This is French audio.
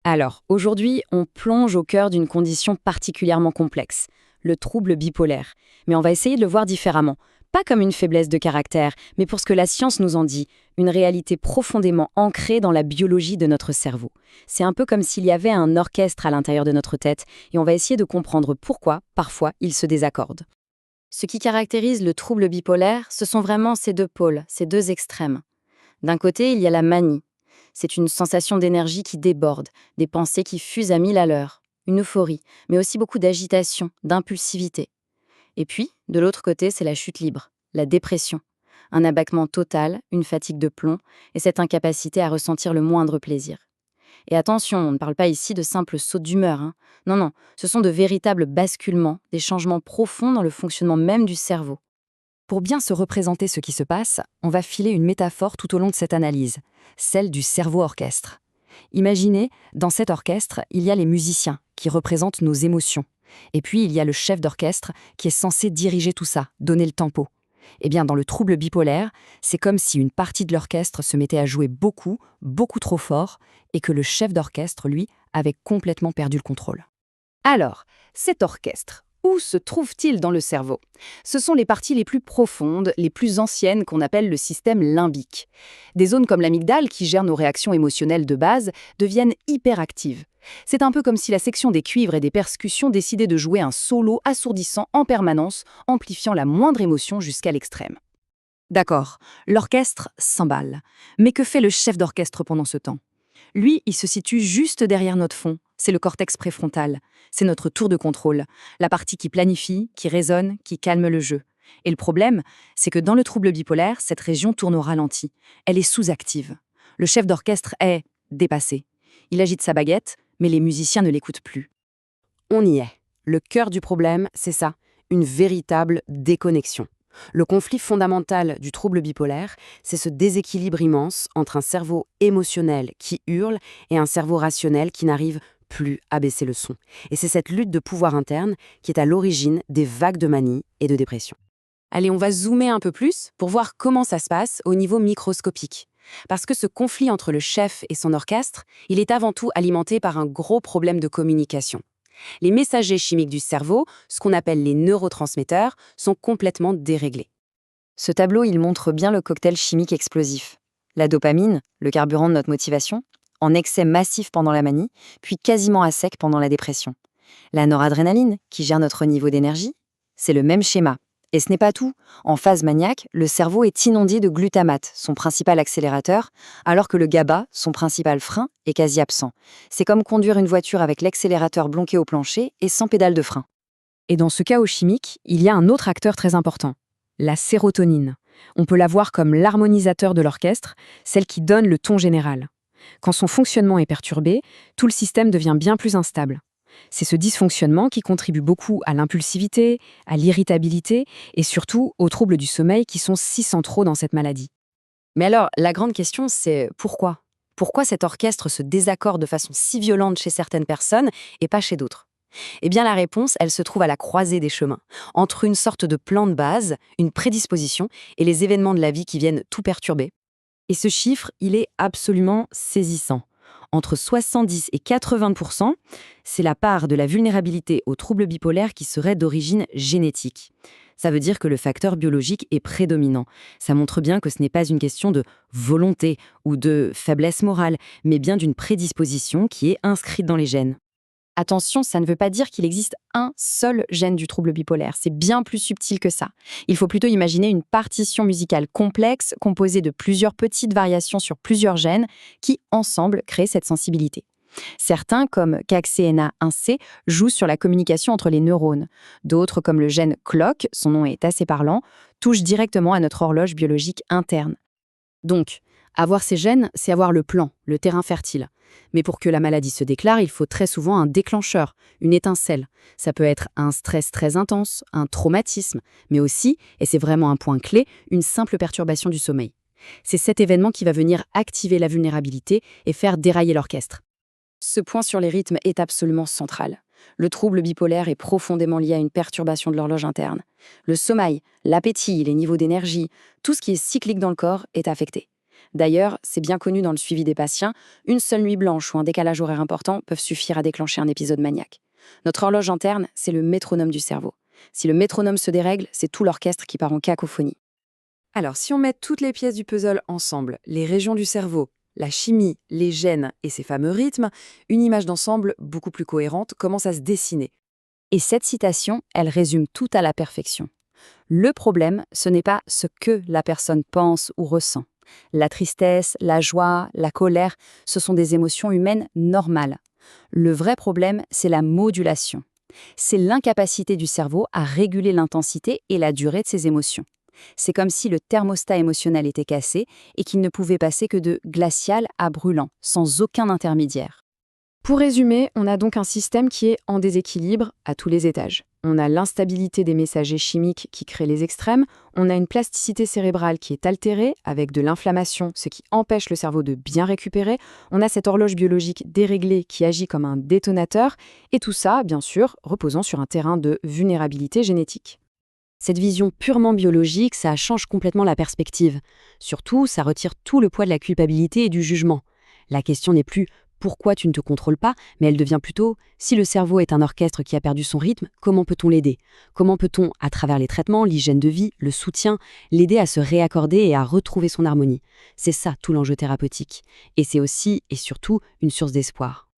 Alors, aujourd'hui, on plonge au cœur d'une condition particulièrement complexe, le trouble bipolaire. Mais on va essayer de le voir différemment. Pas comme une faiblesse de caractère, mais pour ce que la science nous en dit, une réalité profondément ancrée dans la biologie de notre cerveau. C'est un peu comme s'il y avait un orchestre à l'intérieur de notre tête, et on va essayer de comprendre pourquoi, parfois, il se désaccorde. Ce qui caractérise le trouble bipolaire, ce sont vraiment ces deux pôles, ces deux extrêmes. D'un côté, il y a la manie. C'est une sensation d'énergie qui déborde, des pensées qui fusent à 1000 à l'heure, une euphorie, mais aussi beaucoup d'agitation, d'impulsivité. Et puis, de l'autre côté, c'est la chute libre, la dépression. Un abattement total, une fatigue de plomb et cette incapacité à ressentir le moindre plaisir. Et attention, on ne parle pas ici de simples sauts d'humeur, hein. Non, non, ce sont de véritables basculements, des changements profonds dans le fonctionnement même du cerveau. Pour bien se représenter ce qui se passe, on va filer une métaphore tout au long de cette analyse, celle du cerveau-orchestre. Imaginez, dans cet orchestre, il y a les musiciens, qui représentent nos émotions. Et puis, il y a le chef d'orchestre, qui est censé diriger tout ça, donner le tempo. Eh bien, dans le trouble bipolaire, c'est comme si une partie de l'orchestre se mettait à jouer beaucoup, beaucoup trop fort, et que le chef d'orchestre, lui, avait complètement perdu le contrôle. Alors, cet orchestre, où se trouve-t-il dans le cerveau? Ce sont les parties les plus profondes, les plus anciennes qu'on appelle le système limbique. Des zones comme l'amygdale, qui gèrent nos réactions émotionnelles de base, deviennent hyperactives. C'est un peu comme si la section des cuivres et des percussions décidait de jouer un solo assourdissant en permanence, amplifiant la moindre émotion jusqu'à l'extrême. D'accord, l'orchestre s'emballe. Mais que fait le chef d'orchestre pendant ce temps? Lui, il se situe juste derrière notre fond. C'est le cortex préfrontal. C'est notre tour de contrôle. La partie qui planifie, qui raisonne, qui calme le jeu. Et le problème, c'est que dans le trouble bipolaire, cette région tourne au ralenti. Elle est sous-active. Le chef d'orchestre est dépassé. Il agite sa baguette, mais les musiciens ne l'écoutent plus. On y est. Le cœur du problème, c'est ça, une véritable déconnexion. Le conflit fondamental du trouble bipolaire, c'est ce déséquilibre immense entre un cerveau émotionnel qui hurle et un cerveau rationnel qui n'arrive plus à baisser le son. Et c'est cette lutte de pouvoir interne qui est à l'origine des vagues de manie et de dépression. Allez, on va zoomer un peu plus pour voir comment ça se passe au niveau microscopique. Parce que ce conflit entre le chef et son orchestre, il est avant tout alimenté par un gros problème de communication. Les messagers chimiques du cerveau, ce qu'on appelle les neurotransmetteurs, sont complètement déréglés. Ce tableau, il montre bien le cocktail chimique explosif. La dopamine, le carburant de notre motivation, en excès massif pendant la manie, puis quasiment à sec pendant la dépression. La noradrénaline, qui gère notre niveau d'énergie, c'est le même schéma. Et ce n'est pas tout. En phase maniaque, le cerveau est inondé de glutamate, son principal accélérateur, alors que le GABA, son principal frein, est quasi absent. C'est comme conduire une voiture avec l'accélérateur bloqué au plancher et sans pédale de frein. Et dans ce chaos chimique, il y a un autre acteur très important, la sérotonine. On peut la voir comme l'harmonisateur de l'orchestre, celle qui donne le ton général. Quand son fonctionnement est perturbé, tout le système devient bien plus instable. C'est ce dysfonctionnement qui contribue beaucoup à l'impulsivité, à l'irritabilité et surtout aux troubles du sommeil qui sont si centraux dans cette maladie. Mais alors, la grande question, c'est pourquoi? Pourquoi cet orchestre se désaccorde de façon si violente chez certaines personnes et pas chez d'autres? Eh bien, la réponse, elle se trouve à la croisée des chemins, entre une sorte de plan de base, une prédisposition et les événements de la vie qui viennent tout perturber. Et ce chiffre, il est absolument saisissant. Entre 70 et 80%, c'est la part de la vulnérabilité aux troubles bipolaires qui serait d'origine génétique. Ça veut dire que le facteur biologique est prédominant. Ça montre bien que ce n'est pas une question de volonté ou de faiblesse morale, mais bien d'une prédisposition qui est inscrite dans les gènes. Attention, ça ne veut pas dire qu'il existe un seul gène du trouble bipolaire. C'est bien plus subtil que ça. Il faut plutôt imaginer une partition musicale complexe composée de plusieurs petites variations sur plusieurs gènes qui, ensemble, créent cette sensibilité. Certains, comme CACNA1C, jouent sur la communication entre les neurones. D'autres, comme le gène CLOCK, son nom est assez parlant, touchent directement à notre horloge biologique interne. Donc, avoir ces gènes, c'est avoir le plan, le terrain fertile. Mais pour que la maladie se déclare, il faut très souvent un déclencheur, une étincelle. Ça peut être un stress très intense, un traumatisme, mais aussi, et c'est vraiment un point clé, une simple perturbation du sommeil. C'est cet événement qui va venir activer la vulnérabilité et faire dérailler l'orchestre. Ce point sur les rythmes est absolument central. Le trouble bipolaire est profondément lié à une perturbation de l'horloge interne. Le sommeil, l'appétit, les niveaux d'énergie, tout ce qui est cyclique dans le corps est affecté. D'ailleurs, c'est bien connu dans le suivi des patients, une seule nuit blanche ou un décalage horaire important peuvent suffire à déclencher un épisode maniaque. Notre horloge interne, c'est le métronome du cerveau. Si le métronome se dérègle, c'est tout l'orchestre qui part en cacophonie. Alors, si on met toutes les pièces du puzzle ensemble, les régions du cerveau, la chimie, les gènes et ces fameux rythmes, une image d'ensemble beaucoup plus cohérente commence à se dessiner. Et cette citation, elle résume tout à la perfection. Le problème, ce n'est pas ce que la personne pense ou ressent. La tristesse, la joie, la colère, ce sont des émotions humaines normales. Le vrai problème, c'est la modulation. C'est l'incapacité du cerveau à réguler l'intensité et la durée de ses émotions. C'est comme si le thermostat émotionnel était cassé et qu'il ne pouvait passer que de glacial à brûlant, sans aucun intermédiaire. Pour résumer, on a donc un système qui est en déséquilibre à tous les étages. On a l'instabilité des messagers chimiques qui créent les extrêmes, on a une plasticité cérébrale qui est altérée avec de l'inflammation, ce qui empêche le cerveau de bien récupérer, on a cette horloge biologique déréglée qui agit comme un détonateur, et tout ça, bien sûr, reposant sur un terrain de vulnérabilité génétique. Cette vision purement biologique, ça change complètement la perspective. Surtout, ça retire tout le poids de la culpabilité et du jugement. La question n'est plus pourquoi tu ne te contrôles pas, mais elle devient plutôt si le cerveau est un orchestre qui a perdu son rythme, comment peut-on l'aider? Comment peut-on, à travers les traitements, l'hygiène de vie, le soutien, l'aider à se réaccorder et à retrouver son harmonie? C'est ça tout l'enjeu thérapeutique. Et c'est aussi et surtout une source d'espoir.